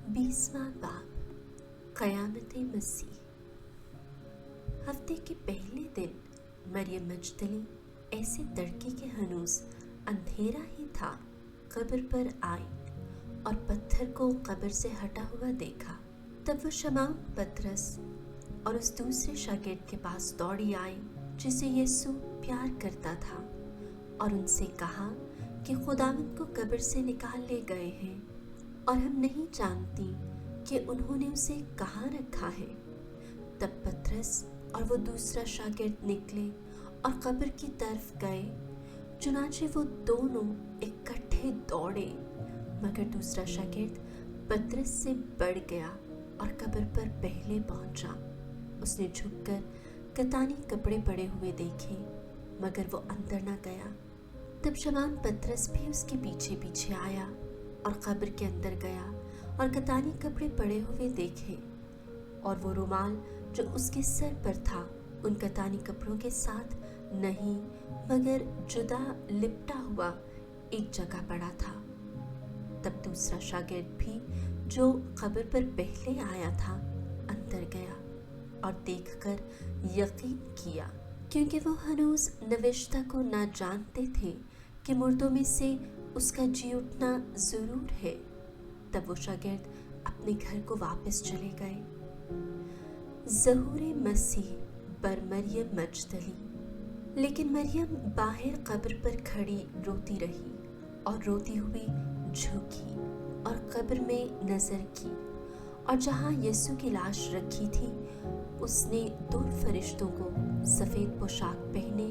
20वां बाब क़यामत मसीह। हफ्ते के पहले दिन मरियम मजदली ऐसे तड़के के हनूस अंधेरा ही था कब्र पर आई और पत्थर को कब्र से हटा हुआ देखा। तब वो शमौन पतरस और उस दूसरे शागिर्द के पास दौड़ी आई जिसे यीशु प्यार करता था और उनसे कहा कि खुदावंद को कब्र से निकाल ले गए हैं और हम नहीं जानती कि उन्होंने उसे कहाँ रखा है। तब पतरस और वो दूसरा शागिर्द निकले और कब्र की तरफ गए। चुनांचे वो दोनों इकट्ठे दौड़े, मगर दूसरा शागिर्द पतरस से बढ़ गया और कब्र पर पहले पहुंचा। उसने झुककर कतानी कपड़े पड़े हुए देखे, मगर वो अंदर न गया। तब शमौन पतरस भी उसके पीछे पीछे आया और कब्र के अंदर गया और कतानी कपड़े पड़े हुए देखे, और वो रुमाल जो उसके सर पर था उन कतानी कपड़ों के साथ नहीं मगर जुदा लिपटा हुआ एक जगह पड़ा था। तब दूसरा शागिर्द भी जो कब्र पर पहले आया था अंदर गया और देखकर यकीन किया, क्योंकि वो हनूस नविश्ता को ना जानते थे कि मुर्दों में से उसका जी उठना जरूर है। तब वो शागिर्द अपने घर को वापस चले गए। ज़हूर मसीह बर मरियम मजदली। लेकिन मरियम बाहर कब्र पर खड़ी रोती रही और रोती हुई झुकी और कब्र में नजर की, और जहाँ यीशु की लाश रखी थी उसने दो फरिश्तों को सफेद पोशाक पहने,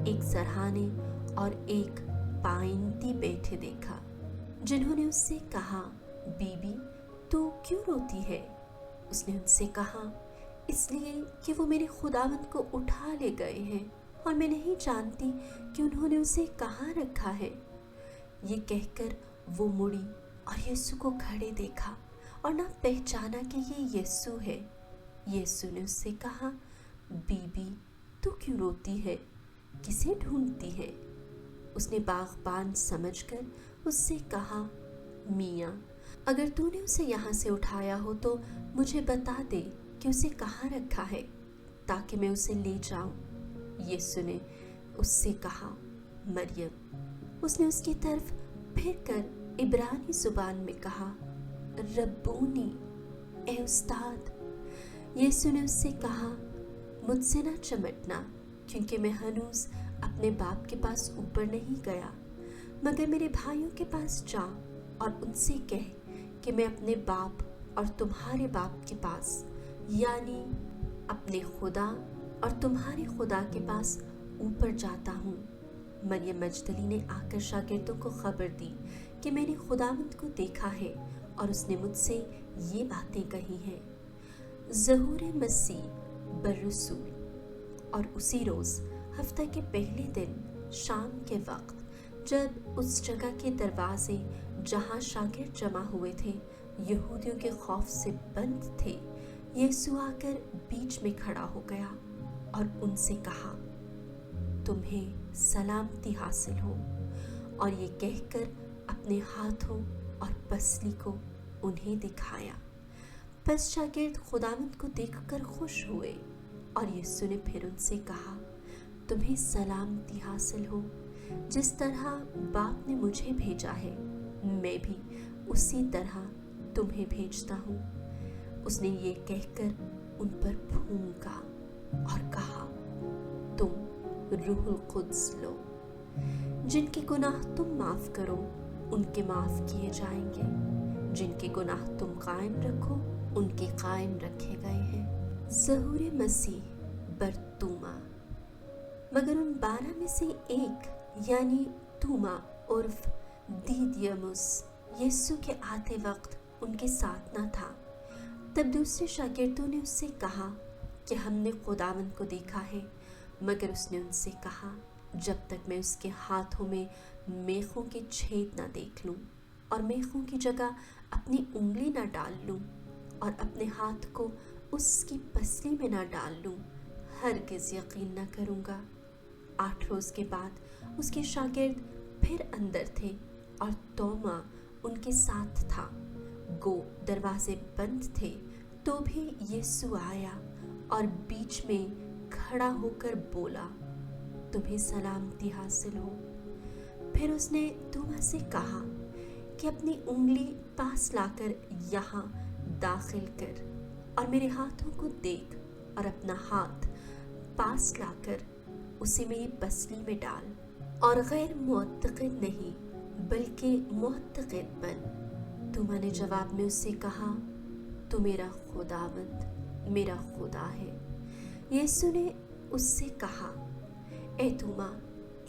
एक सरहाने और एक पाइंती बैठे देखा, जिन्होंने उससे कहा, बीबी तू क्यों रोती है? उसने उनसे कहा, इसलिए कि वो मेरे खुदावंद को उठा ले गए हैं और मैं नहीं जानती कि उन्होंने उसे कहाँ रखा है। ये कहकर वो मुड़ी और यीशु को खड़े देखा और ना पहचाना कि ये यीशु है। यीशु ने उससे कहा, बीबी तू क्यों रोती है? किसे ढूंढती है? उसने बागबान समझकर उससे कहा, मियाँ अगर तूने उसे यहाँ से उठाया हो तो मुझे बता दे कि उसे कहाँ रखा है, ताकि मैं उसे ले जाऊं। यीशु ने उससे कहा, मरियम। उसने उसकी तरफ फिर कर इब्रानी जुबान में कहा, रब्बूनी, ए उस्ताद। यीशु ने उससे कहा, मुझसे ना चमटना, क्योंकि मैं हनूस अपने बाप के पास ऊपर नहीं गया, मगर मेरे भाइयों के पास जा और उनसे कह कि मैं अपने बाप और तुम्हारे बाप के पास, यानी अपने खुदा और तुम्हारे खुदा के पास ऊपर जाता हूँ। मरियम मजदली ने आकर शागिर्दों को खबर दी कि मैंने खुदावंद को देखा है और उसने मुझसे ये बातें कही हैं। ज़हूर मसीह बर्रसूल। और उसी रोज़ हफ्ते के पहले दिन शाम के वक्त, जब उस जगह के दरवाजे जहाँ शागिर्द जमा हुए थे यहूदियों के खौफ से बंद थे, यीशु आकर बीच में खड़ा हो गया और उनसे कहा, तुम्हें सलामती हासिल हो। और ये कहकर अपने हाथों और पसली को उन्हें दिखाया। बस शागिर्द खुदावंद को देखकर खुश हुए और यीशु ने फिर उनसे कहा, तुम्हें सलामती हासिल हो। जिस तरह बाप ने मुझे भेजा है, मैं भी उसी तरह तुम्हें भेजता हूँ। उसने ये कहकर उन पर फूंका और कहा, तुम रूहुल कुद्स लो। जिनके गुनाह तुम माफ करो उनके माफ किए जाएंगे, जिनके गुनाह तुम कायम रखो उनके कायम रखे गए हैं। ज़हूर मसीह बरतूमा। मगर उन 12 में से एक यानी तूमा उर्फ दीदियमुस यीशु के आते वक्त उनके साथ न था। तब दूसरे शागिर्दों ने उससे कहा कि हमने खुदावंद को देखा है, मगर उसने उनसे कहा, जब तक मैं उसके हाथों में मेखों के छेद न देख लूं और मेखों की जगह अपनी उंगली न डाल लूं और अपने हाथ को उसकी पसली में न डाल लूं, हरगिज़ यकीन न करूँगा। 8 रोज़ के बाद उसके शागिर्द फिर अंदर थे और तोमा उनके साथ था। गो दरवाजे बंद थे तो भी यीशु आया और बीच में खड़ा होकर बोला, तुम्हें सलामती हासिल हो। फिर उसने तोमा से कहा कि अपनी उंगली पास लाकर यहाँ दाखिल कर और मेरे हाथों को देख, और अपना हाथ पास लाकर उसे मेरी पसली में डाल, और गैर मुअत्तक़िद नहीं बल्कि मुअत्तक़िद बन। तोमा ने जवाब में उससे कहा, तो मेरा खुदावंद मेरा खुदा है। यीशु ने उससे कहा, ए तोमा,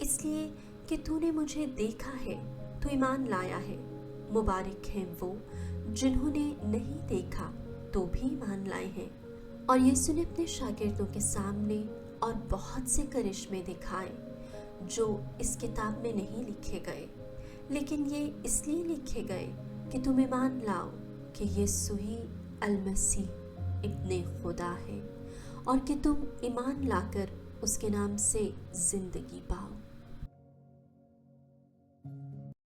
इसलिए कि तूने मुझे देखा है तो ईमान लाया है। मुबारक हैं वो जिन्होंने नहीं देखा तो भी ईमान लाए हैं। और यीशु ने अपने शागिर्दों के सामने और बहुत से करिश्मे दिखाए जो इस किताब में नहीं लिखे गए, लेकिन ये इसलिए लिखे गए कि तुम ईमान लाओ कि यीशु ही अल-मसीह इब्ने खुदा है, और कि तुम ईमान लाकर उसके नाम से ज़िंदगी पाओ।